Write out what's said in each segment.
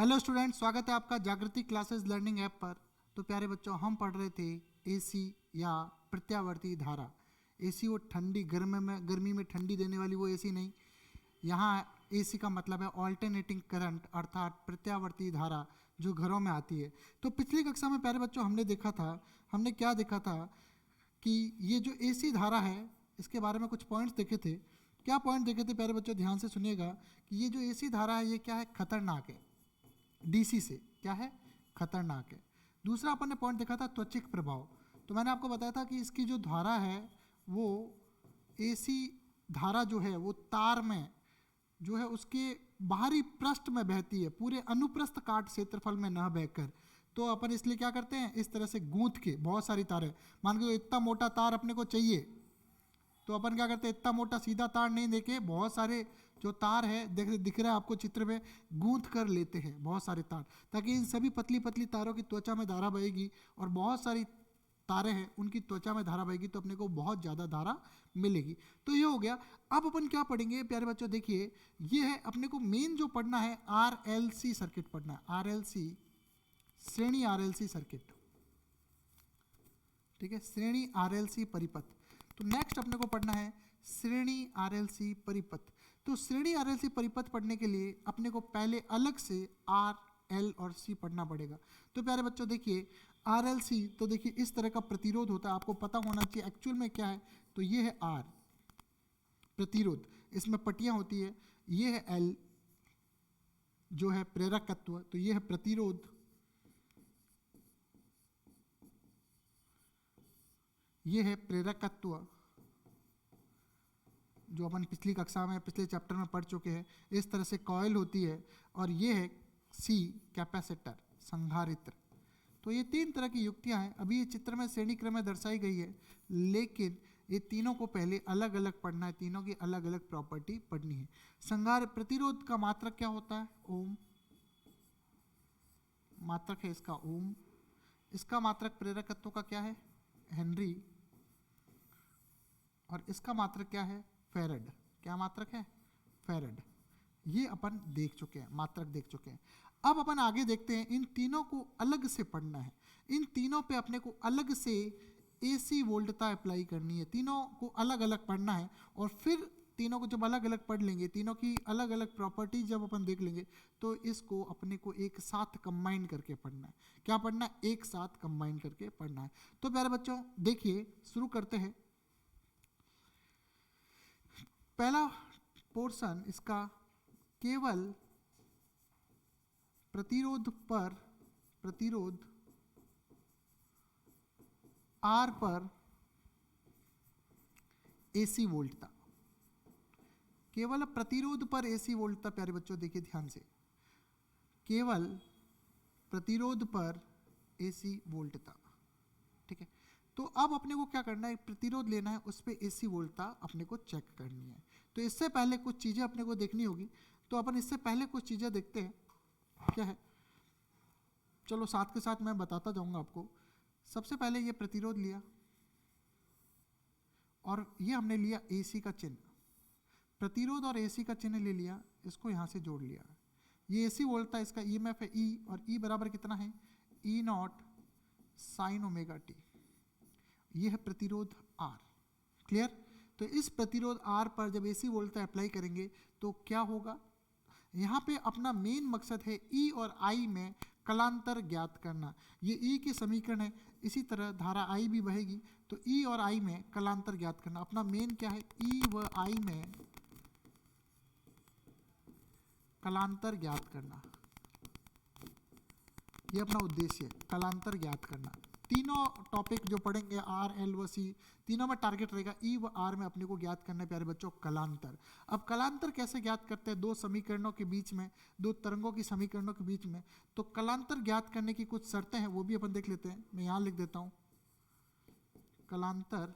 Hello student, स्वागत है आपका जागृति क्लासेस लर्निंग ऐप पर। तो प्यारे बच्चों, हम पढ़ रहे थे एसी या प्रत्यावर्ती धारा। एसी वो ठंडी गर्मी में ठंडी देने वाली वो एसी नहीं। यहाँ एसी का मतलब है ऑल्टरनेटिंग करंट, अर्थात प्रत्यावर्ती धारा जो घरों में आती है। तो पिछली कक्षा में प्यारे बच्चों हमने क्या देखा था कि ये जो एसी धारा है इसके बारे में कुछ पॉइंट्स देखे थे। क्या पॉइंट देखे थे प्यारे बच्चों, ध्यान से सुनिएगा कि ये जो एसी धारा है ये क्या है, खतरनाक है। डीसी से क्या है, खतरनाक है। दूसरा अपन ने पॉइंट देखा था त्वचिक प्रभाव। तो मैंने आपको बताया था कि इसकी जो धारा है वो एसी धारा जो है वो तार में जो है उसके बाहरी पृष्ठ में बहती है, पूरे अनुप्रस्थ काट क्षेत्रफल में न बहकर। तो अपन इसलिए क्या करते हैं, इस तरह से गूंथ के बहुत सारी तारें, मान के इतना मोटा तार अपने को चाहिए तो अपन क्या करते हैं, इतना मोटा सीधा तार नहीं देके बहुत सारे जो तार है दिख रहा है आपको चित्र में, गूंथ कर लेते हैं बहुत सारे तार, ताकि इन सभी पतली पतली तारों की त्वचा में धारा बहेगी और बहुत सारी तारें हैं उनकी त्वचा में धारा बहेगी तो अपने को बहुत ज़्यादा धारा मिलेगी। तो ये हो गया। अब अपन क्या पढ़ेंगे प्यारे बच्चों, देखिए ये है अपने को मेन जो पढ़ना है, आरएलसी सर्किट पढ़ना है। आरएलसी श्रेणी आरएलसी सर्किट, ठीक है, श्रेणी आरएलसी परिपथ। तो नेक्स्ट अपने को पढ़ना है श्रेणी आरएलसी परिपथ। तो श्रेणी आरएलसी परिपथ पढ़ने के लिए अपने को पहले अलग से आर, एल और सी पढ़ना पड़ेगा। तो प्यारे बच्चों देखिए आरएलसी, तो देखिए इस तरह का प्रतिरोध होता है, आपको पता होना चाहिए एक्चुअल में क्या है। तो ये है आर प्रतिरोध, इसमें पट्टियां होती है। ये है एल जो है प्रेरकत्व, तो ये है प्रतिरोध। ये है प्रेरकत्व जो अपन पिछली कक्षा में पिछले चैप्टर में पढ़ चुके हैं। इस तरह से कॉइल होती है। और ये है सी कैपेसिटर, संधारित्र। तो ये तीन तरह की युक्तियां हैं। अभी ये चित्र में श्रेणी क्रम में दर्शाई गई है, लेकिन ये तीनों को पहले अलग अलग पढ़ना है, तीनों की अलग अलग प्रॉपर्टी पढ़नी है। संधार प्रतिरोध का मात्रक क्या होता है, ओम, मात्रक है इसका ओम। इसका मात्रक प्रेरकत्व का क्या है, हेनरी। और इसका मात्रक क्या है, फैरड। क्या मात्रक है, फैरड। ये अपन देख चुके हैं, मात्रक देख चुके हैं। अब अपन आगे देखते हैं, इन तीनों को अलग से पढ़ना है। इन तीनों पे अपने को अलग से एसी वोल्टता अप्लाई करनी है, तीनों को अलग अलग पढ़ना है। और फिर तीनों को जब अलग अलग पढ़ लेंगे, तीनों की अलग अलग प्रॉपर्टीज जब अपन देख लेंगे, तो इसको अपने को एक साथ कंबाइन करके पढ़ना है। क्या पढ़ना है, एक साथ कंबाइन करके पढ़ना है। तो प्यारे बच्चों देखिए शुरू करते हैं। पहला पोर्शन इसका केवल प्रतिरोध आर पर एसी वोल्टता, केवल प्रतिरोध पर एसी वोल्टता। प्यारे बच्चों देखिए ध्यान से, केवल प्रतिरोध पर एसी वोल्टता, ठीक है। तो अब अपने को क्या करना है, प्रतिरोध लेना है, उस पर एसी वोल्टता अपने को चेक करनी है। तो इससे पहले कुछ चीज़ें अपने को देखनी होगी। तो अपन इससे पहले कुछ चीज़ें देखते हैं क्या है। चलो साथ के साथ मैं बताता जाऊंगा आपको। सबसे पहले ये प्रतिरोध लिया और ये हमने लिया एसी का चिन्ह, प्रतिरोध और एसी का चिन्ह ले लिया, इसको यहाँ से जोड़ लिया। ये एसी वोल्टता, इसका ईएमएफ है ई, और ई बराबर कितना है, ई नॉट साइन ओमेगा टी। ये है प्रतिरोध आर, क्लियर। तो इस प्रतिरोध आर पर जब एसी वोल्टता अप्लाई करेंगे तो क्या होगा, यहाँ पे अपना मेन मकसद है ई और आई में कलांतर ज्ञात करना। ये ई के समीकरण है, इसी तरह धारा आई भी बहेगी, तो ई और आई में कलांतर ज्ञात करना अपना मेन क्या है, ई व आई में कलांतर ज्ञात करना। ये अपना उद्देश्य है, कलांतर ज्ञात करना। तीनों टॉपिक जो पढ़ेंगे आर, एल व सी, तीनों में टारगेट रहेगा ई व आर में अपने को ज्ञात करना है प्यारे बच्चों, कलांतर। अब कलांतर कैसे ज्ञात करते हैं, दो समीकरणों के बीच में, दो तरंगों की समीकरणों के बीच में। तो कलांतर ज्ञात करने की कुछ शर्तें हैं, वो भी अपन देख लेते हैं। मैं यहाँ लिख देता हूँ, कलांतर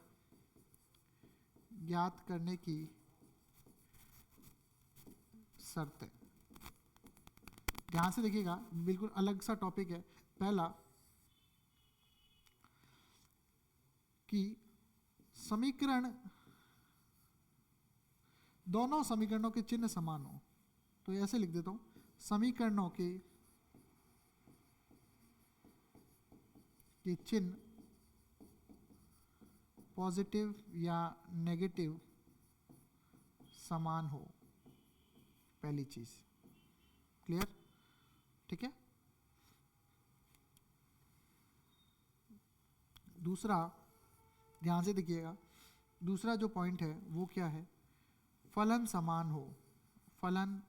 ज्ञात करने की शर्तें। ध्यान से देखिएगा, बिल्कुल अलग सा टॉपिक है। पहला कि समीकरण, दोनों समीकरणों के चिन्ह समान हो। तो ऐसे लिख देता हूं, समीकरणों के कि चिन्ह पॉजिटिव या नेगेटिव समान हो, पहली चीज। क्लियर? ठीक है। दूसरा, ध्यान से देखिएगा, दूसरा जो पॉइंट है वो क्या है? फलन समान हो, फलन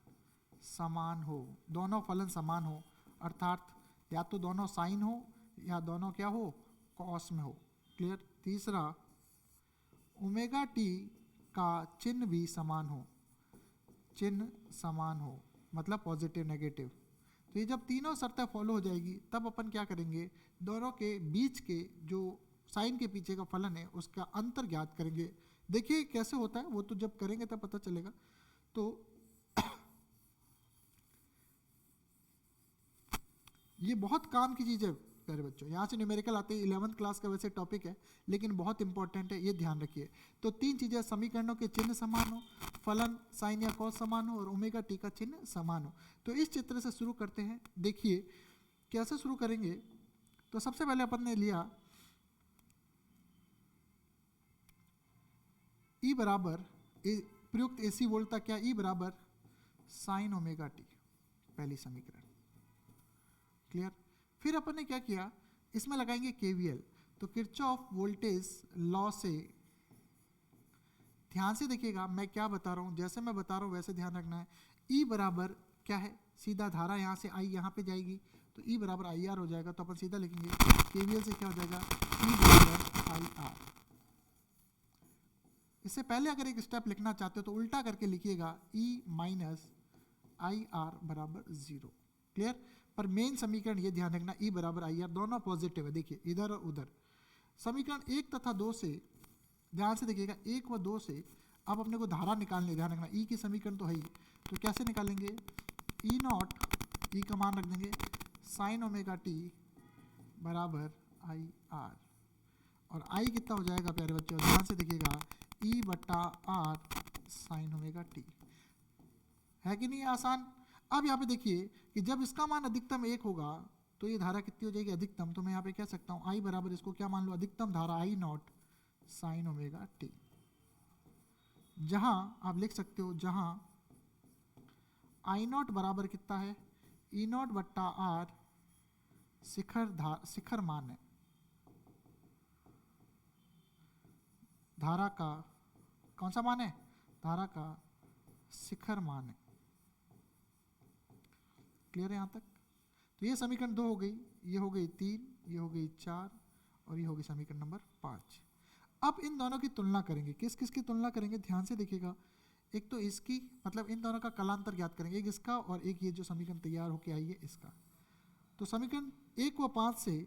समान हो, दोनों फलन समान हो, अर्थात या तो दोनों साइन हो या दोनों क्या हो, कॉस में हो। क्लियर? तीसरा, ओमेगा टी का चिन्ह भी समान हो, चिन्ह समान हो मतलब पॉजिटिव नेगेटिव। तो ये जब तीनों शर्तें फॉलो हो जाएगी तब अपन क्या करेंगे, दोनों के बीच के जो साइन के पीछे का फलन है उसका अंतर ज्ञात करेंगे। देखिए कैसे होता है, वो तो जब करेंगे तब पता चलेगा। तो ये बहुत काम की चीज़ है प्यारे बच्चों। यहाँ से न्यूमेरिकल आते हैं, 11th क्लास का वैसे टॉपिक है लेकिन बहुत इंपॉर्टेंट है, ये ध्यान रखिए। तो तीन चीज़ें, समीकरणों के चिन्ह समान हो, फलन साइन या कॉस समान हो और ओमेगा टी का चिन्ह समान हो। तो इस चित्र से शुरू करते हैं। देखिए कैसे शुरू करेंगे। तो सबसे पहले अपन ने लिया ई बराबर प्रयुक्त एसी वोल्ट था क्या, ई बराबर साइन ओमेगा टी, पहली समीकरण। क्लियर? फिर अपन ने क्या किया, इसमें लगाएंगे केवीएल। तो किरचॉफ वोल्टेज लॉ से, ध्यान से देखिएगा मैं क्या बता रहा हूं, जैसे मैं बता रहा हूं वैसे ध्यान रखना है। ई बराबर क्या है, सीधा धारा यहां से आई यहां पे जाएगी तो ई बराबर आई आर हो जाएगा। तो अपन सीधा लिखेंगे केवीएल से क्या हो जाएगा, ई बराबर आई आर। इससे पहले अगर एक स्टेप लिखना चाहते हो तो उल्टा करके लिखिएगा ई माइनस आई आर बराबर 0। क्लियर? पर मेन समीकरण ये ध्यान रखना, ई बराबर आई आर, दोनों पॉजिटिव है। देखिए इधर और उधर। समीकरण 1 तथा 2 से, ध्यान से देखिएगा, 1 व 2 से अब अपने को धारा निकालने, ध्यान रखना ई की समीकरण तो है ही, तो कैसे निकालेंगे, ई नॉट, ई का मान रख देंगे साइन ओमेगा टी बराबर आई आर। और आई कितना हो जाएगा प्यारे बच्चों, ध्यान से देखिएगा, ई बटा आर साइन ओमेगा टी। है कि नहीं आसान? अब यहाँ पे देखिए कि जब इसका मान अधिकतम 1 होगा तो ये धारा कितनी हो जाएगी, अधिकतम। तो मैं यहाँ पे कह सकता हूँ आई बराबर, इसको क्या मान लो, अधिकतम धारा आई नॉट साइन ओमेगा टी। जहां आप लिख सकते हो, जहां आई नॉट बराबर कितना है, ई नॉट बट्टा आर शिखर मान है, धारा का कौन सा मान है, धारा का शिखर मान है। क्लियर है यहाँ तक? तो ये समीकरण 2 हो गई, ये हो गई 3, ये हो गई 4 और ये हो गई समीकरण नंबर 5। अब इन दोनों की तुलना करेंगे। किस किस की तुलना करेंगे, ध्यान से देखिएगा। एक तो इसकी, मतलब इन दोनों का कलांतर ज्ञात करेंगे, एक इसका और एक ये जो समीकरण तैयार होकर आई है इसका। तो समीकरण 1 व 5 से,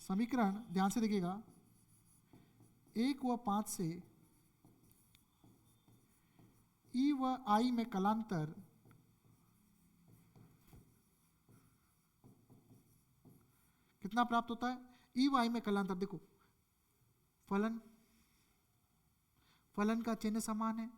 समीकरण ध्यान से देखिएगा 1 व 5 से ई व आई में कलांतर कितना प्राप्त होता है, ई व आई में कलांतर। देखो फलन का चिन्ह समान है,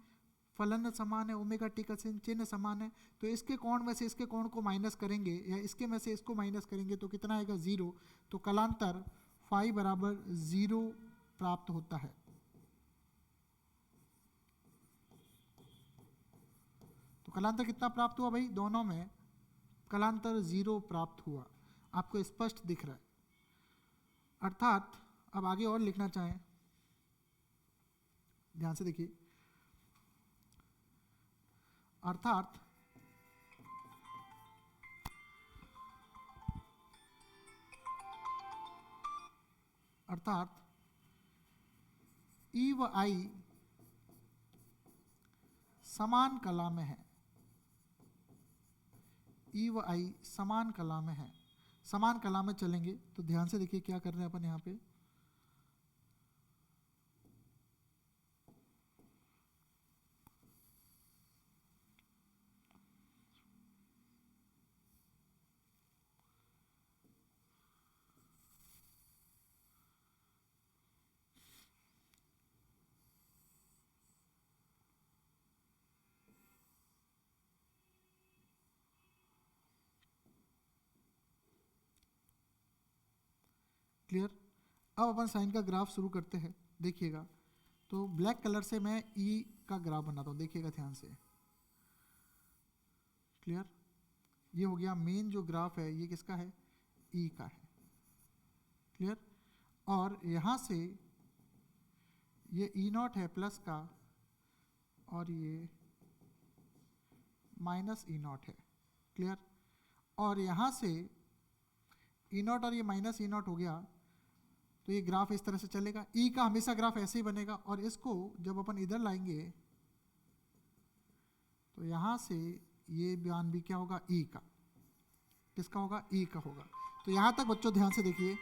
फलन समान है, ओमेगा टी का चिन्ह समान है। तो इसके कोण में से इसके कोण को माइनस करेंगे या इसके में से इसको माइनस करेंगे तो कितना आएगा, 0। तो कलांतर फाई बराबर 0 प्राप्त होता है। तो कलांतर कितना प्राप्त हुआ भाई, दोनों में कलांतर 0 प्राप्त हुआ। आपको स्पष्ट दिख रहा है। अर्थात अब आगे और लिखना चाहें, ध्यान से देखिए, अर्थात ई व आई समान कला में है, ई व आई समान कला में है। समान कला में चलेंगे तो ध्यान से देखिए क्या कर रहे हैं अपन यहाँ पे, क्लियर। अब अपन साइन का ग्राफ शुरू करते हैं, देखिएगा। तो ब्लैक कलर से मैं ई का ग्राफ बनाता हूँ, देखिएगा ध्यान से। क्लियर। ये हो गया मेन जो ग्राफ है, ये किसका है, ई का है। क्लियर। और यहाँ से ये ई नॉट है प्लस का, और ये माइनस ई नॉट है। क्लियर। और यहाँ से ई नॉट और ये माइनस ई नॉट हो गया, तो ये ग्राफ इस तरह से चलेगा। ई का हमेशा ग्राफ ऐसे ही बनेगा, और इसको जब अपन इधर लाएंगे तो यहाँ से ये बयान भी क्या होगा, ई का। किसका होगा, ई का होगा। तो यहाँ तक बच्चों ध्यान से देखिए।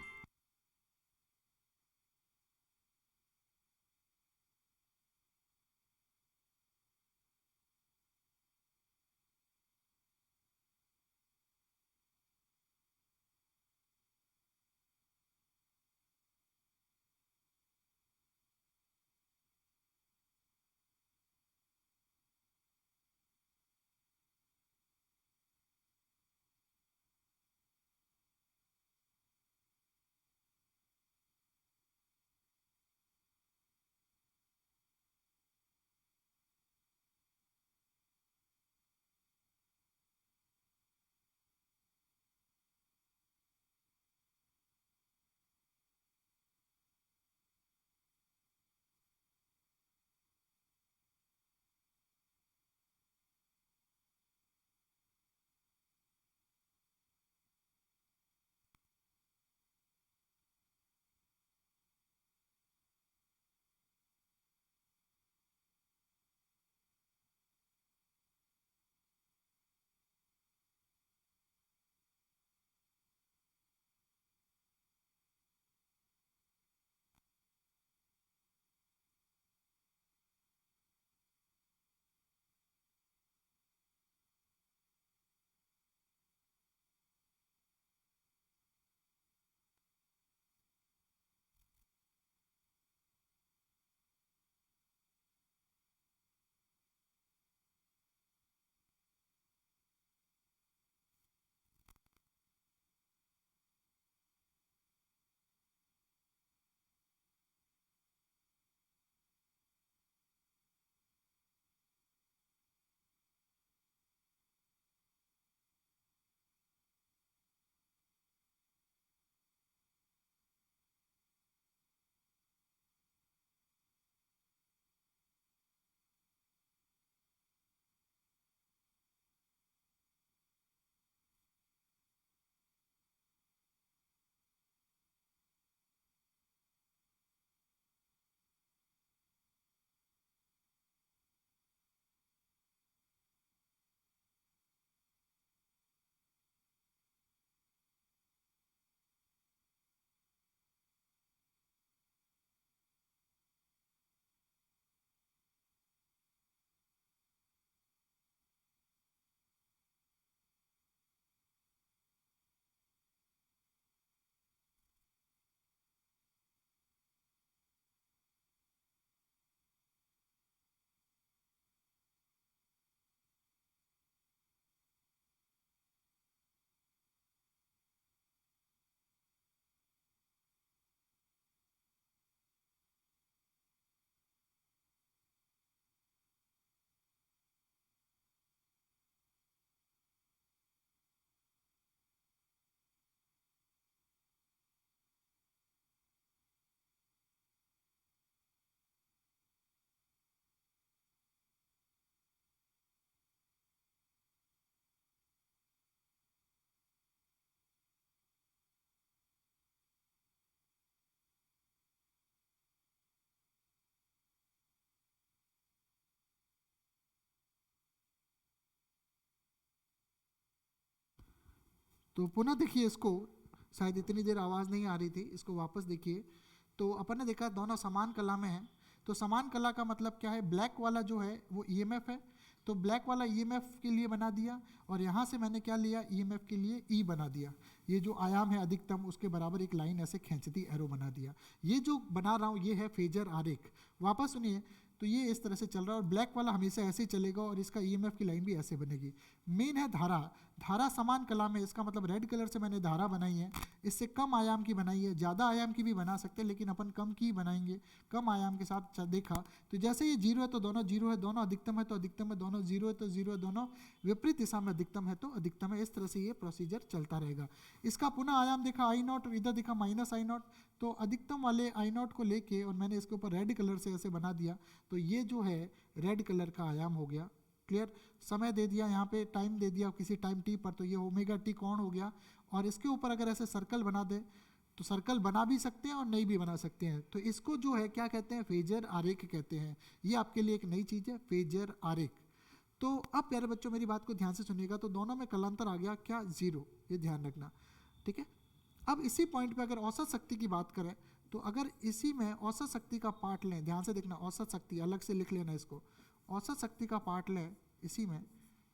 तो पुनः देखिए इसको, शायद इतनी देर आवाज़ नहीं आ रही थी, इसको वापस देखिए। तो अपन ने देखा दोनों समान कला में है। तो समान कला का मतलब क्या है, ब्लैक वाला जो है वो ईएमएफ है, तो ब्लैक वाला ईएमएफ के लिए बना दिया, और यहाँ से मैंने क्या लिया, ईएमएफ के लिए ई बना दिया। ये जो आयाम है अधिकतम, उसके बराबर एक लाइन ऐसे खींचती एरो बना दिया। ये जो बना रहा हूँ ये है फेजर आरेख। वापस सुनिए, तो ये इस तरह से चल रहा है और ब्लैक वाला हमेशा ऐसे ही चलेगा और इसका ईएमएफ की लाइन भी ऐसे बनेगी। मेन है धारा, धारा समान कलम है, इसका मतलब रेड कलर से मैंने धारा बनाई है। इससे कम आयाम की बनाई है, ज़्यादा आयाम की भी बना सकते हैं लेकिन अपन कम की बनाएंगे, कम आयाम के साथ देखा। तो जैसे ये जीरो है तो दोनों जीरो है, दोनों अधिकतम है तो अधिकतम है, दोनों जीरो है तो जीरो है, दोनों विपरीत दिशा में अधिकतम है तो अधिकतम है। इस तरह से ये प्रोसीजर चलता रहेगा। इसका पुनः आयाम देखा आई नॉट और इधर देखा माइनस आई नॉट, तो अधिकतम वाले आई नॉट को लेके और मैंने इसके ऊपर रेड कलर से ऐसे बना दिया, तो ये जो है रेड कलर का आयाम हो गया। क्लियर, समय दे दिया, यहाँ पे टाइम दे दिया किसी टाइम टी पर, तो ये ओमेगा टी कोण हो गया। और इसके ऊपर अगर ऐसे सर्कल बना दे तो सर्कल बना भी सकते हैं और नहीं भी बना सकते हैं, तो इसको जो है क्या कहते हैं, फेजर आरेख कहते हैं। ये आपके लिए एक नई चीज़ है, फेजर आरेख। तो अब प्यारे बच्चों मेरी बात को ध्यान से सुनिएगा, तो दोनों में कलांतर आ गया क्या, जीरो, ये ध्यान रखना, ठीक है। अब इसी पॉइंट पे अगर औसत शक्ति की बात करें तो अगर इसी में औसत शक्ति का पार्ट लें, ध्यान से देखना, औसत शक्ति अलग से लिख लेना इसको, औसत शक्ति का पार्ट लें इसी में,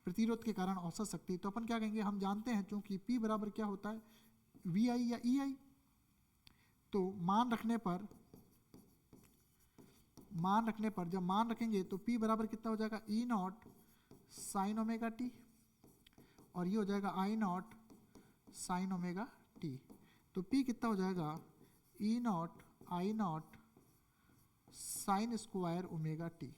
प्रतिरोध के कारण औसत शक्ति, तो अपन क्या कहेंगे, हम जानते हैं चूंकि P बराबर क्या होता है, VI या EI, तो मान रखने पर जब मान रखेंगे तो P बराबर कितना हो जाएगा, E not sine omega T, और ये हो जाएगा I not sine omega T. तो P कितना हो जाएगा, E not I not sine square omega T.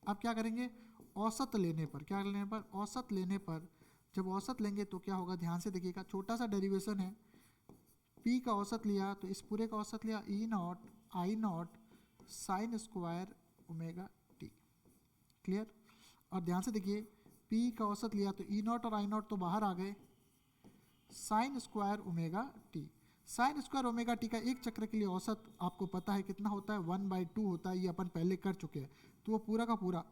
अब क्या करेंगे, औसत लेने पर, क्या लेने पर, औसत लेने पर, जब औसत लेंगे तो क्या होगा, ध्यान से देखिएगा, छोटा सा डेरिवेशन है, P का औसत लिया तो इस पूरे का औसत लिया, E not I not sine square omega T. Clear, और ध्यान से देखिए P का औसत लिया तो E नॉट और I नॉट तो बाहर आ गए, sine square omega T. Sine square omega T का एक चक्र के लिए औसत आपको पता है कितना होता है, 1/2 होता है, ये अपन पहले कर चुके हैं, तो वो पूरा का पूरा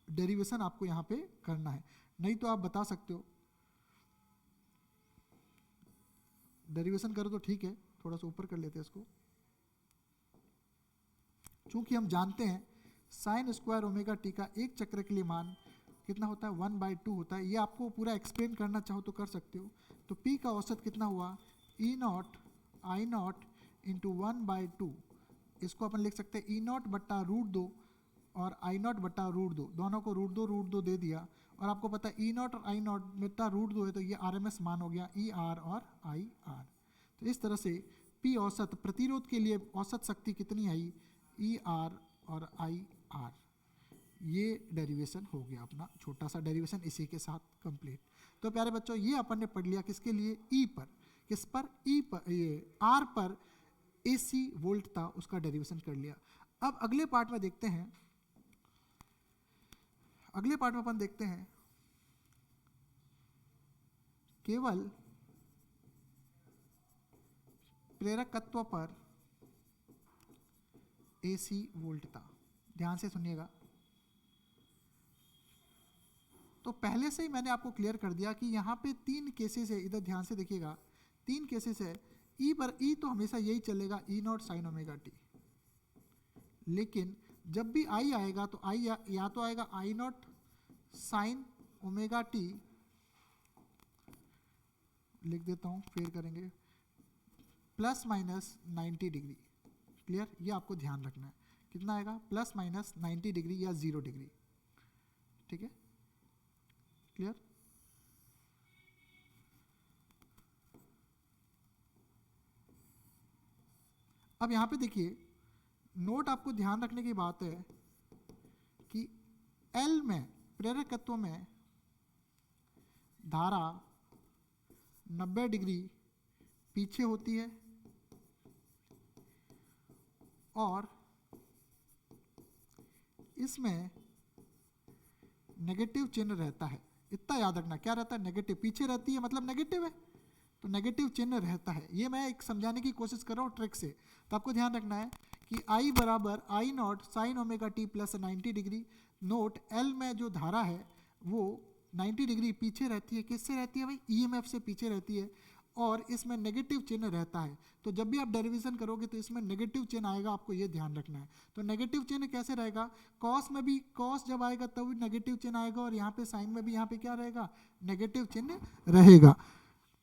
डेरिवेशन आपको यहाँ पे करना है, नहीं तो आप बता सकते हो, डेरिवेशन करो तो ठीक है, थोड़ा सा ऊपर कर लेते हैं इसको, चूंकि हम जानते हैं साइन स्क्वायर ओमेगा टी का एक चक्र के लिए मान कितना होता है, 1/2 होता है। ये आपको पूरा एक्सप्लेन करना चाहो तो कर सकते हो। तो P का औसत कितना हुआ, E not I not into 1/2, इसको अपन लिख सकते हैं E नॉट बट्टा √2 और I नॉट बट्टा √2, दोनों को √2 दे दिया, और आपको पता है E नॉट और I नॉट बट्टा √2 है, तो ये RMS मान हो गया ER और IR। तो इस तरह से P औसत, प्रतिरोध के लिए औसत शक्ति कितनी आई, ER और IR। ये डेरिवेशन हो गया अपना छोटा सा डेरिवेशन, इसी के साथ कंप्लीट। तो प्यारे बच्चों ये अपन ने पढ़ लिया किसके लिए, E पर, किस पर, E पर, ये R पर AC वोल्ट था, उसका डेरिवेशन कर लिया। अब अगले पार्ट में देखते हैं, अगले पार्ट में अपन देखते हैं केवल प्रेरकत्व पर AC वोल्ट था। ध्यान से सुनिएगा, तो पहले से ही मैंने आपको क्लियर कर दिया कि यहाँ पे 3 केसेस है, इधर ध्यान से देखिएगा, 3 केसेस है। E पर, E तो हमेशा यही चलेगा, E not sine omega T, लेकिन जब भी I आएगा तो I या तो आएगा I not sine omega T, लिख देता हूँ फिर करेंगे, प्लस माइनस 90 डिग्री। क्लियर, ये आपको ध्यान रखना है, कितना आएगा, प्लस माइनस 90 डिग्री या 0 डिग्री, ठीक है, क्लियर। अब यहां पे देखिए, नोट आपको ध्यान रखने की बात है कि L में, प्रेरकत्व में धारा 90 डिग्री पीछे होती है और इसमें नेगेटिव चिन्ह रहता है। इतना याद रखना, क्या रहता है, नेगेटिव, पीछे रहती है मतलब नेगेटिव है, तो नेगेटिव चिन्ह रहता है। ये मैं एक समझाने की कोशिश कर रहा हूँ ट्रिक से, तो आपको ध्यान रखना है कि I बराबर I not sine omega T plus 90 degree. Note, L में जो धारा है वो 90 डिग्री पीछे रहती है, किससे रहती है भाई, EMF से पीछे रहती है, और इसमें नेगेटिव चिन्ह रहता है। तो जब भी आप डेरिवेशन करोगे तो इसमें नेगेटिव चिन्ह आएगा, आपको ये ध्यान रखना है। तो नेगेटिव चिन्ह कैसे रहेगा, कॉस में भी, कॉस जब आएगा तब भी नेगेटिव चिन्ह आएगा, और यहाँ पे साइन में भी यहाँ पे क्या रहेगा, नेगेटिव चिन्ह रहेगा,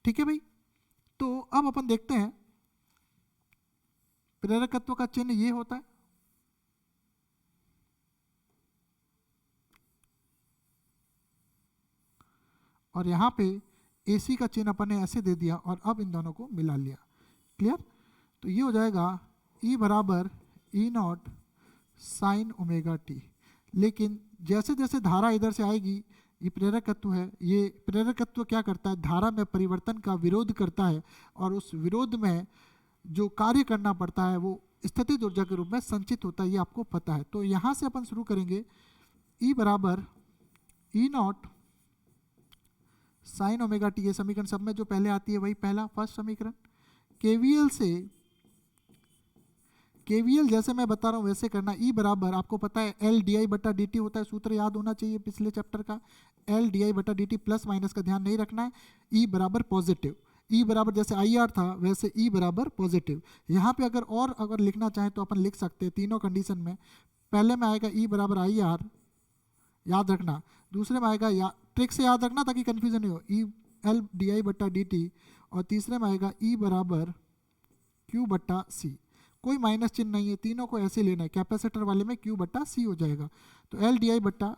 ठीक है भाई। तो अब अपन देखते हैं प्रेरकत्व का चिन्ह ये होता है, और यहाँ पे AC का चिन्ह अपन ने ऐसे दे दिया और अब इन दोनों को मिला लिया। क्लियर? तो ये हो जाएगा E बराबर E not sine omega T. लेकिन जैसे जैसे धारा इधर से आएगी, ये प्रेरकत्व है, ये प्रेरकत्व क्या करता है, धारा में परिवर्तन का विरोध करता है और उस विरोध में जो कार्य करना पड़ता है वो स्थितिज ऊर्जा के रूप में संचित होता है, ये आपको पता है। तो यहाँ से अपन शुरू करेंगे, E बराबर E not sine omega T. ये समीकरण सब में जो पहले आती है वही पहला फर्स्ट समीकरण। केवीएल से, केवीएल जैसे मैं बता रहा हूँ वैसे करना। E बराबर आपको पता है L डी आई बटा डी टी होता है, सूत्र याद होना चाहिए पिछले चैप्टर का। L डी आई बटा डी टी, प्लस माइनस का ध्यान नहीं रखना है। E बराबर पॉजिटिव, E बराबर जैसे IR था वैसे E बराबर पॉजिटिव। यहाँ पे अगर लिखना चाहें तो अपन लिख सकते हैं तीनों कंडीशन में। पहले में आएगा E बराबर IR, याद रखना। दूसरे में आएगा, ट्रिक से याद रखना ताकि कन्फ्यूजन नहीं हो, E L डी आई बटा डी टी। और तीसरे में आएगा E बराबर Q बटा C। कोई माइनस चिन्ह नहीं है, तीनों को ऐसे लेना है। कैपेसिटर वाले में Q बटा C हो जाएगा। तो L डी आई बटा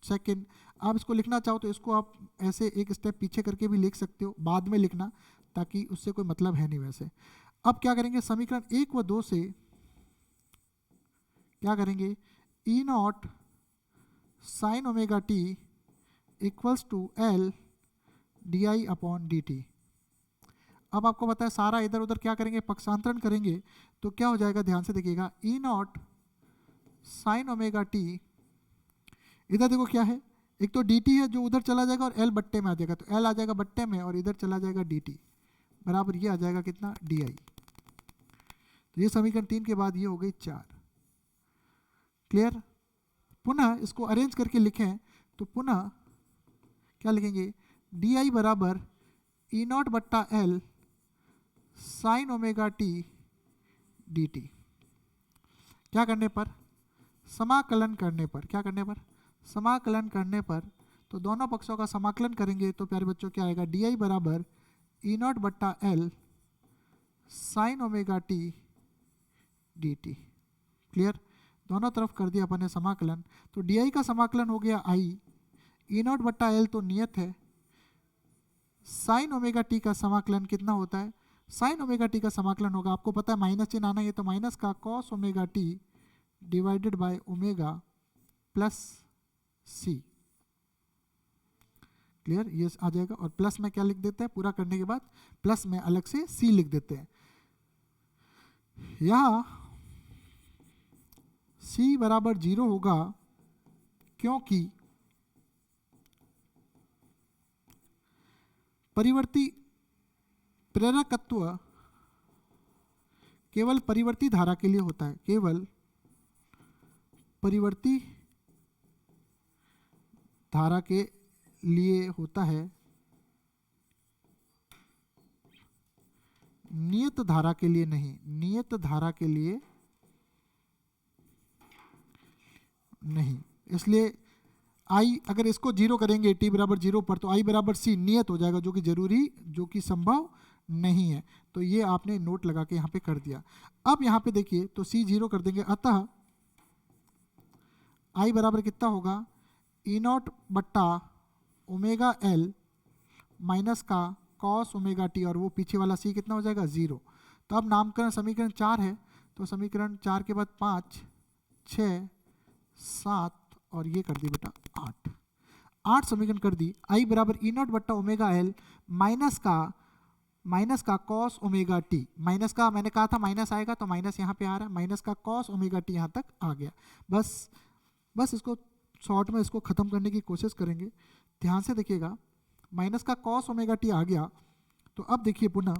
सेकेंड। आप इसको लिखना चाहो तो इसको आप ऐसे एक स्टेप पीछे करके भी लिख सकते हो, बाद में लिखना, ताकि उससे कोई मतलब है नहीं वैसे। अब क्या करेंगे, समीकरण 1 व 2 से क्या करेंगे, E not sine omega t equals to L d i upon d t. अब आपको पता है सारा इधर उधर क्या करेंगे, पक्षांतरण करेंगे। तो क्या हो जाएगा, ध्यान से देखिएगा, E not sine omega T, इधर देखो क्या है, एक तो dt है जो उधर चला जाएगा और L बट्टे में आ जाएगा, तो L आ जाएगा बट्टे में और इधर चला जाएगा dt बराबर ये आ जाएगा कितना, di। तो ये समीकरण 3 के बाद ये हो गई 4। क्लियर? पुनः इसको अरेंज करके लिखें तो पुनः क्या लिखेंगे, di बराबर E नॉट बट्टा L sign omega T dt। क्या करने पर, समाकलन करने पर, क्या करने पर, समाकलन करने पर। तो दोनों पक्षों का समाकलन करेंगे तो प्यारे बच्चों क्या आएगा, डी आई बराबर ई नॉट बट्टा L sine omega T D T. Clear? दोनों तरफ कर दिया अपन ने समाकलन। तो डी आई का समाकलन हो गया आई, ई नॉट बट्टा एल तो नियत है, साइन ओमेगा टी का समाकलन कितना होता है, साइन ओमेगा टी का समाकलन होगा, आपको पता है माइनस चिन्ह आना है, तो माइनस का cos omega t divided by omega plus c. Clear? ये आ जाएगा। और प्लस में क्या लिख देते हैं, पूरा करने के बाद प्लस में अलग से सी लिख देते हैं। यहां सी बराबर 0 होगा क्योंकि परिवर्ती प्रेरकत्व केवल परिवर्ती धारा के लिए होता है, केवल परिवर्ती धारा के लिए होता है, नियत धारा के लिए नहीं, नियत धारा के लिए नहीं। इसलिए आई अगर इसको 0 करेंगे t बराबर 0 पर, तो आई बराबर सी नियत हो जाएगा, जो कि जरूरी, जो कि संभव नहीं है। तो ये आपने नोट लगा के यहाँ पे कर दिया। अब यहाँ पे देखिए तो सी 0 कर देंगे, अतः आई बराबर कितना होगा, ई नॉट बट्टा ओमेगा एल माइनस का कॉस ओमेगा टी, और वो पीछे वाला सी कितना हो जाएगा, 0। तो अब नामकरण समीकरण 4 है, तो समीकरण 4 के बाद 5, 6, 7 और ये कर दी बेटा 8 समीकरण कर दी। आई बराबर ई नॉट बट्टा ओमेगा एल माइनस का कॉस ओमेगा टी, माइनस का मैंने कहा था माइनस आएगा तो माइनस यहाँ पे आ रहा है, माइनस का कॉस ओमेगा टी यहाँ तक आ गया। बस इसको शॉर्ट में इसको खत्म करने की कोशिश करेंगे। ध्यान से देखिएगा, माइनस का कॉस ओमेगा टी आ गया। तो अब देखिए पुनः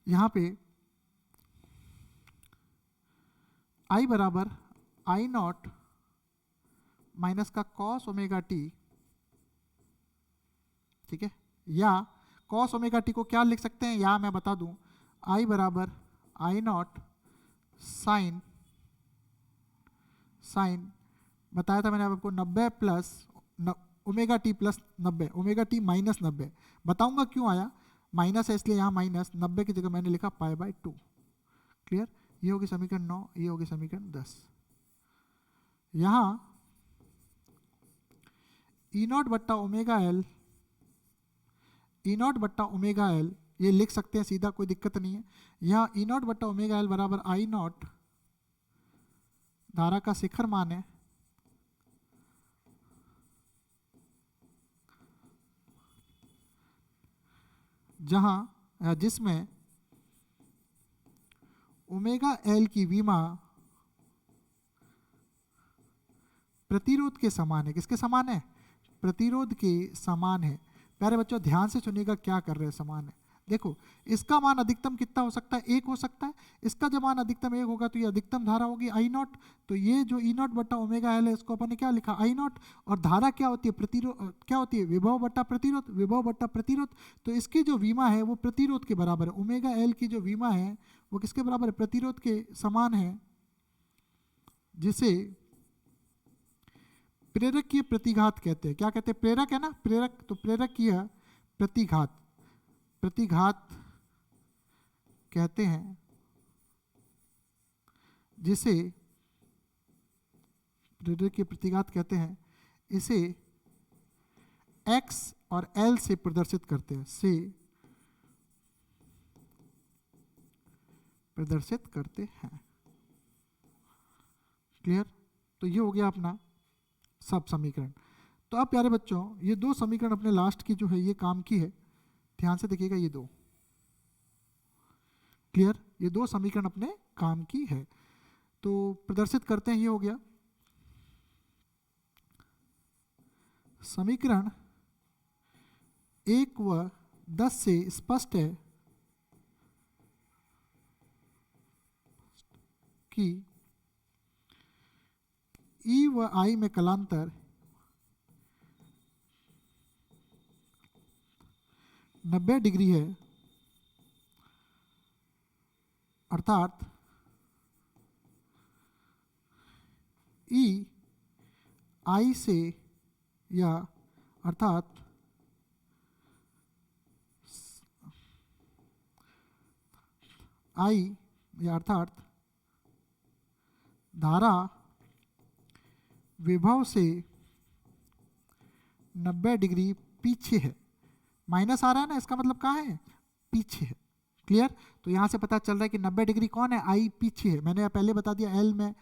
यहाँ पे आई बराबर आई नॉट माइनस का कॉस ओमेगा टी, ठीक है, या कॉस ओमेगा टी को क्या लिख सकते हैं, या मैं बता दूं, आई बराबर आई नॉट साइन बताया था मैंने आपको 90 plus omega T plus 90, omega T minus 90। बताऊंगा क्यों आया माइनस है, इसलिए यहाँ माइनस 90 की जगह मैंने लिखा पाई बाय 2। क्लियर? ये होगी समीकरण 9, ये होगी समीकरण 10। यहाँ ई नॉट बट्टा ओमेगा एल, ई नॉट बट्टा ओमेगा एल, ये लिख सकते हैं सीधा, कोई दिक्कत नहीं है। यहाँ ई नॉट बट्टा ओमेगा एल बराबर आई नॉट धारा का शिखर मान है, जहां जिसमें ओमेगा एल की विमा प्रतिरोध के समान है। किसके समान है? प्रतिरोध के समान है। प्यारे बच्चों ध्यान से सुनिएगा क्या कर रहे हैं, समान है। देखो इसका मान अधिकतम कितना हो सकता है? 1 हो सकता है। इसका जब मान अधिकतम 1 होगा तो ये अधिकतम धारा होगी आई नॉट। तो ये जो ई नॉट बट्टा ओमेगा एल है इसको अपन ने क्या लिखा? आई नॉट। और धारा क्या होती है? प्रतिरोध। क्या होती है? विभव बट्टा प्रतिरोध, विभव बट्टा प्रतिरोध। तो इसकी जो विमा है वो प्रतिरोध के बराबर है। ओमेगा एल की जो विमा है वो किसके बराबर है? प्रतिरोध के समान है, जिसे प्रेरकीय प्रतिघात कहते हैं। क्या कहते हैं? प्रेरक है ना, प्रेरक। तो प्रेरकीय प्रतिघात, प्रतिघात कहते हैं, जिसे प्रेरकीय प्रतिघात कहते हैं। इसे x और l से प्रदर्शित करते हैं, से प्रदर्शित करते हैं। क्लियर? तो ये हो गया अपना सब समीकरण। तो अब प्यारे बच्चों ये 2 समीकरण अपने लास्ट की जो है ये काम की है। ध्यान से देखिएगा ये 2। क्लियर? ये 2 समीकरण अपने काम की है। तो प्रदर्शित करते हैं। ये हो गया समीकरण 1 व 10 से स्पष्ट है कि ई व आई में कलांतर 90 डिग्री है, अर्थात ई आई से, या अर्थात आई, या अर्थात धारा विभव से 90 डिग्री पीछे है। माइनस आ रहा है ना, इसका मतलब कहाँ है? पीछे है। क्लियर? तो यहां से पता चल रहा है कि 90 डिग्री कौन है? आई पीछे है। मैंने पहले बता दिया एल में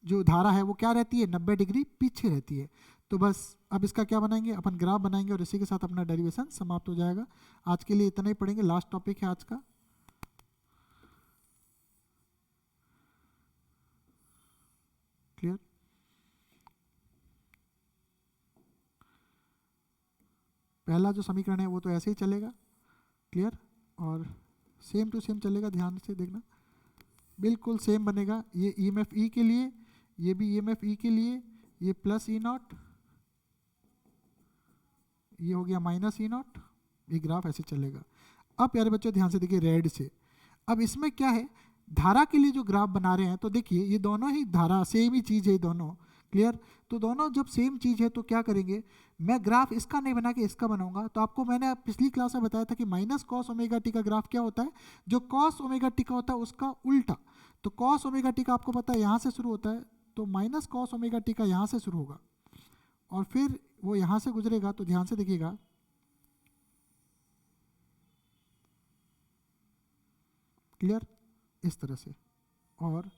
जो धारा है वो क्या रहती है? 90 डिग्री पीछे रहती है। तो बस अब इसका क्या बनाएंगे? अपन ग्राफ बनाएंगे और इसी के साथ अपना डेरिवेशन समाप्त हो जाएगा। आज के लिए इतना ही पढ़ेंगे। लास्ट टॉपिक है आज का। क्लियर? पहला जो समीकरण है वो तो ऐसे ही चलेगा। क्लियर? और सेम टू सेम चलेगा, ध्यान से देखना, बिल्कुल सेम बनेगा। ये ईएमएफ ई के लिए, ये भी ईएमएफ ई के लिए, ये प्लस ई नॉट, ये हो गया माइनस ई नॉट। ये ग्राफ ऐसे चलेगा। अब प्यारे बच्चों ध्यान से देखिए रेड से। अब इसमें क्या है? धारा के लिए जो ग्राफ बना रहे हैं तो देखिए ये दोनों ही धारा सेम ही चीज है दोनों। क्लियर? तो दोनों जब सेम चीज है तो क्या करेंगे? मैं ग्राफ इसका नहीं बना के इसका बनाऊंगा। तो आपको मैंने पिछली क्लास में बताया था कि माइनस कॉस ओमेगा टी का ग्राफ क्या होता है? जो कॉस ओमेगा टी का होता है उसका उल्टा। तो कॉस ओमेगा टी का आपको पता है यहाँ से शुरू होता है, तो माइनस कॉस ओमेगा टी का यहाँ से शुरू होगा और फिर वो यहाँ से गुजरेगा। तो ध्यान से देखिएगा, क्लियर? इस तरह से। और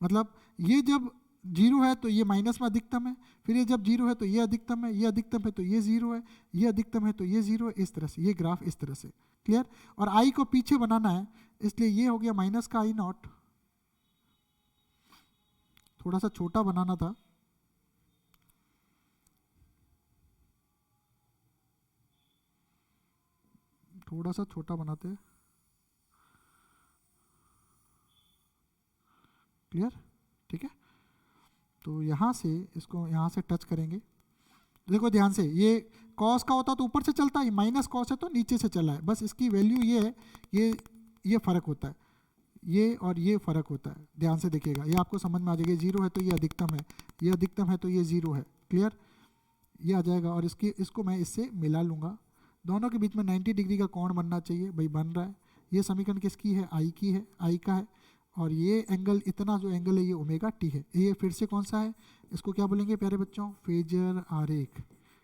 मतलब ये जब 0 है तो ये माइनस में अधिकतम है, फिर ये जब 0 है तो ये अधिकतम है, ये अधिकतम है तो ये 0 है, ये अधिकतम है तो ये 0 है। इस तरह से ये ग्राफ इस तरह से। क्लियर? और आई को पीछे बनाना है, इसलिए ये हो गया माइनस का आई नॉट। थोड़ा सा छोटा बनाना था, थोड़ा सा छोटा बनाते हैं। क्लियर? ठीक है? तो यहाँ से इसको यहाँ से टच करेंगे। देखो ध्यान से, ये कॉस का होता तो ऊपर से चलता है, माइनस कॉस है तो नीचे से चला है। बस इसकी वैल्यू ये है, ये फर्क होता है, ये और ये फर्क होता है। ध्यान से देखिएगा, ये आपको समझ में आ जाएगा। 0 है तो ये अधिकतम है, ये अधिकतम है तो ये 0 है। क्लियर? ये आ जाएगा और इसको मैं इससे मिला लूँगा। दोनों के बीच में 90 डिग्री का कोण बनना चाहिए। भाई बन रहा है। ये समीकरण किसकी है? आई की है, आई का है। और ये एंगल, इतना जो एंगल है ये ओमेगा टी है। ये फिर से कौन सा है, इसको क्या बोलेंगे प्यारे बच्चों, फेजर आरेख।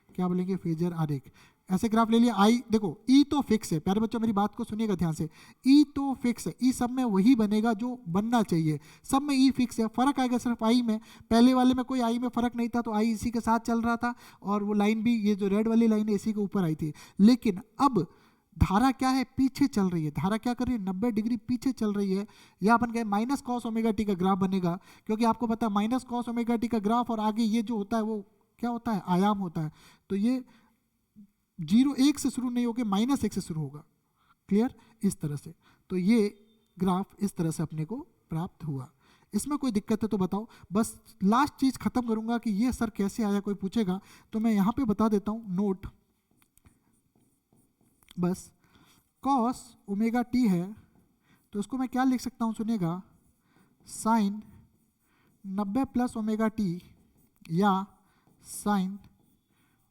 क्या बोलेंगे, फेजर आरेख। ऐसे ग्राफ ले लिया। आई देखो ई तो फिक्स है प्यारे बच्चों, मेरी बात को सुनिएगा ध्यान से, ई तो फिक्स है, ई सब में वही बनेगा जो बनना चाहिए, सब में ई फिक्स है। फर्क आएगा सिर्फ आई में, पहले वाले में कोई आई में फर्क नहीं था तो आई इसी के साथ चल रहा था और वो लाइन भी, ये जो रेड वाली लाइन है इसी के ऊपर आई थी। लेकिन अब धारा क्या है, पीछे चल रही है। धारा क्या कर रही है, 90 डिग्री पीछे चल रही है। या अपन कहें माइनस कॉस ओमेगा टी का ग्राफ बनेगा, क्योंकि आपको पता है माइनस कॉस ओमेगा टी का ग्राफ और आगे ये जो होता है वो क्या होता है, आयाम होता है। तो ये 0 से शुरू नहीं होकर -1 से शुरू होगा। क्लियर, इस तरह से। तो ये ग्राफ इस तरह से अपने को प्राप्त हुआ। इसमें कोई दिक्कत है तो बताओ। बस लास्ट चीज खत्म करूंगा कि ये सर कैसे आया, कोई पूछेगा तो मैं यहां पे बता देता हूं, नोट बस। कॉस ओमेगा टी है तो उसको मैं क्या लिख सकता हूं, सुनिएगा, साइन 90 प्लस ओमेगा टी या साइन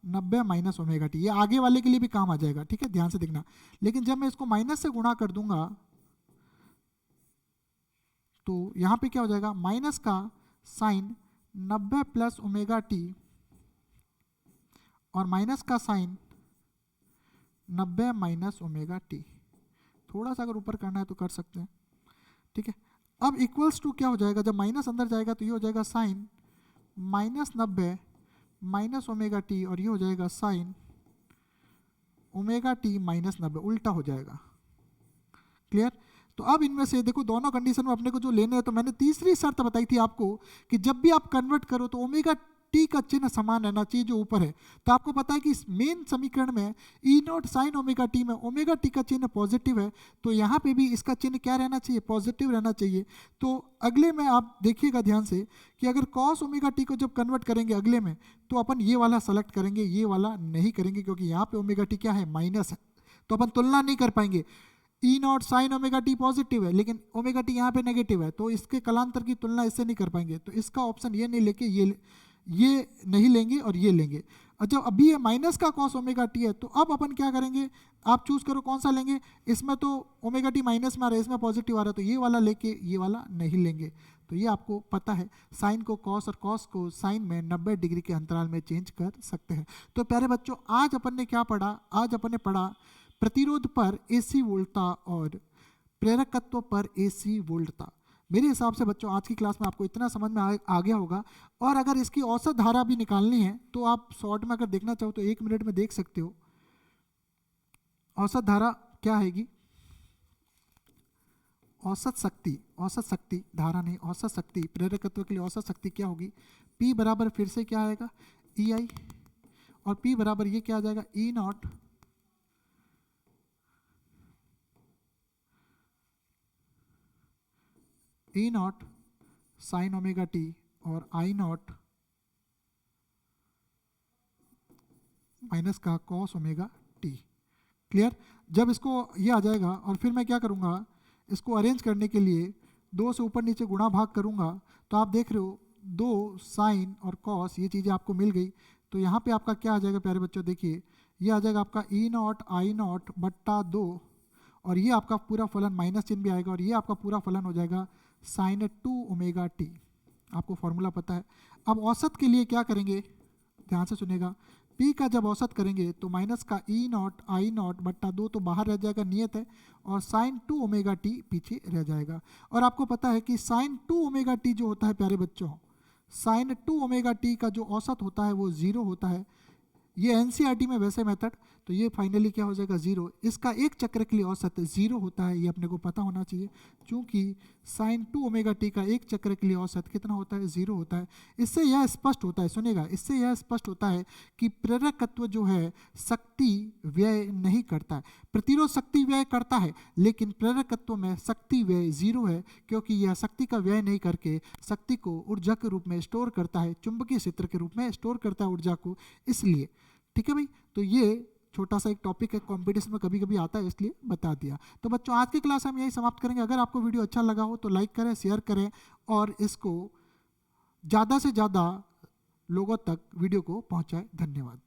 90 माइनस ओमेगा टी। ये आगे वाले के लिए भी काम आ जाएगा, ठीक है, ध्यान से देखना। लेकिन जब मैं इसको माइनस से गुणा कर दूंगा तो यहां पे क्या हो जाएगा, माइनस का साइन 90 प्लस ओमेगा टी और माइनस का साइन 90 माइनस ओमेगा टी। थोड़ा सा अगर ऊपर करना है तो कर सकते हैं, ठीक है। अब इक्वल्स टू क्या हो जाएगा, जब माइनस अंदर जाएगा तो ये हो जाएगा साइन -90 माइनस ओमेगा टी और ये हो जाएगा साइन ओमेगा टी -90, उल्टा हो जाएगा। क्लियर। तो अब इनमें से देखो दोनों कंडीशन में अपने को जो लेने हैं, तो मैंने तीसरी शर्त बताई थी आपको कि जब भी आप कन्वर्ट करो तो ओमेगा टी का चिन्ह समान रहना चाहिए जो ऊपर है। तो आपको पता है कि इस मेन समीकरण में ई नॉट साइन ओमेगा टी में ओमेगा टी का चिन्ह पॉजिटिव है, तो यहाँ पे भी इसका चिन्ह क्या रहना चाहिए, पॉजिटिव रहना चाहिए। तो अगले में आप देखिएगा ध्यान से कि अगर कॉस ओमेगा टी को जब कन्वर्ट करेंगे अगले में, तो अपन ये वाला सेलेक्ट करेंगे, ये वाला नहीं करेंगे, क्योंकि यहाँ पे ओमेगा टी क्या है, माइनस है, तो अपन तुलना नहीं कर पाएंगे। E naught sine omega T positive है लेकिन ओमेगा टी यहाँ पे नेगेटिव है, तो इसके कलांतर की तुलना इससे नहीं कर पाएंगे। तो इसका ऑप्शन ये नहीं लेके ये नहीं लेंगे और ये लेंगे। और जब अभी ये माइनस का कॉस ओमेगा टी है तो अब अपन क्या करेंगे, आप चूज करो कौन सा लेंगे। इसमें तो ओमेगा टी माइनस में आ रहा है, इसमें पॉजिटिव आ रहा है, तो ये वाला लेके ये वाला नहीं लेंगे। तो ये आपको पता है, साइन को कॉस और कॉस को साइन में 90 डिग्री के अंतराल में चेंज कर सकते हैं। तो प्यारे बच्चों आज अपन ने क्या पढ़ा, आज अपन ने पढ़ा प्रतिरोध पर एसी वोल्टता और प्रेरकत्व पर एसी वोल्टता। मेरे हिसाब से बच्चों आज की क्लास में आपको इतना समझ में आ गया होगा। और अगर इसकी औसत धारा भी निकालनी है तो आप शॉर्ट में अगर देखना चाहो तो 1 मिनट में देख सकते हो। औसत धारा क्या आएगी, औसत शक्ति धारा नहीं, औसत शक्ति प्रेरकत्व के लिए औसत शक्ति क्या होगी, P बराबर फिर से क्या आएगा, EI, और P बराबर ये क्या आ जाएगा, E not E not sine omega T और I नॉट माइनस का कॉस ओमेगा टी। क्लियर। जब इसको ये आ जाएगा और फिर मैं क्या करूँगा, इसको अरेंज करने के लिए 2 से ऊपर नीचे गुणा भाग करूँगा, तो आप देख रहे हो 2 साइन और कॉस ये चीज़ें आपको मिल गई। तो यहाँ पे आपका क्या आ जाएगा प्यारे बच्चों, देखिए ये आ जाएगा आपका E नॉट I नॉट बट्टा 2 और ये आपका पूरा फलन माइनस चिन्ह भी आएगा और ये आपका पूरा फलन हो जाएगा साइन 2 ओमेगा टी। आपको फॉर्मूला पता है। अब औसत के लिए क्या करेंगे, ध्यान से सुनेगा, P का जब औसत करेंगे तो माइनस का E नॉट I नॉट बट्टा 2 तो बाहर रह जाएगा, नियत है, और साइन 2 ओमेगा टी पीछे रह जाएगा। और आपको पता है कि साइन 2 ओमेगा टी जो होता है प्यारे बच्चों, साइन 2 ओमेगा टी का जो औसत होता है वो 0 होता है। ये एनसीईआरटी में वैसे मेथड, तो ये फाइनली क्या हो जाएगा 0। इसका एक चक्र के लिए औसत 0 होता है, ये अपने को पता होना चाहिए, क्योंकि साइन 2 ओमेगा टी का एक चक्र के लिए औसत कितना होता है, 0 होता है। इससे यह स्पष्ट होता है, सुनेगा, इससे यह स्पष्ट होता है कि प्रेरकत्व जो है शक्ति व्यय नहीं करता है। प्रतिरोध शक्ति व्यय करता है लेकिन प्रेरकत्व में शक्ति व्यय 0 है, क्योंकि यह शक्ति का व्यय नहीं करके शक्ति को ऊर्जा के रूप में स्टोर करता है, चुंबकीय क्षेत्र के रूप में स्टोर करता है ऊर्जा को, इसलिए। ठीक है भाई, तो ये छोटा सा एक टॉपिक है, कंपटीशन में कभी कभी आता है, इसलिए बता दिया। तो बच्चों आज की क्लास हम यही समाप्त करेंगे। अगर आपको वीडियो अच्छा लगा हो तो लाइक करें, शेयर करें और इसको ज़्यादा से ज़्यादा लोगों तक वीडियो को पहुंचाएं। धन्यवाद।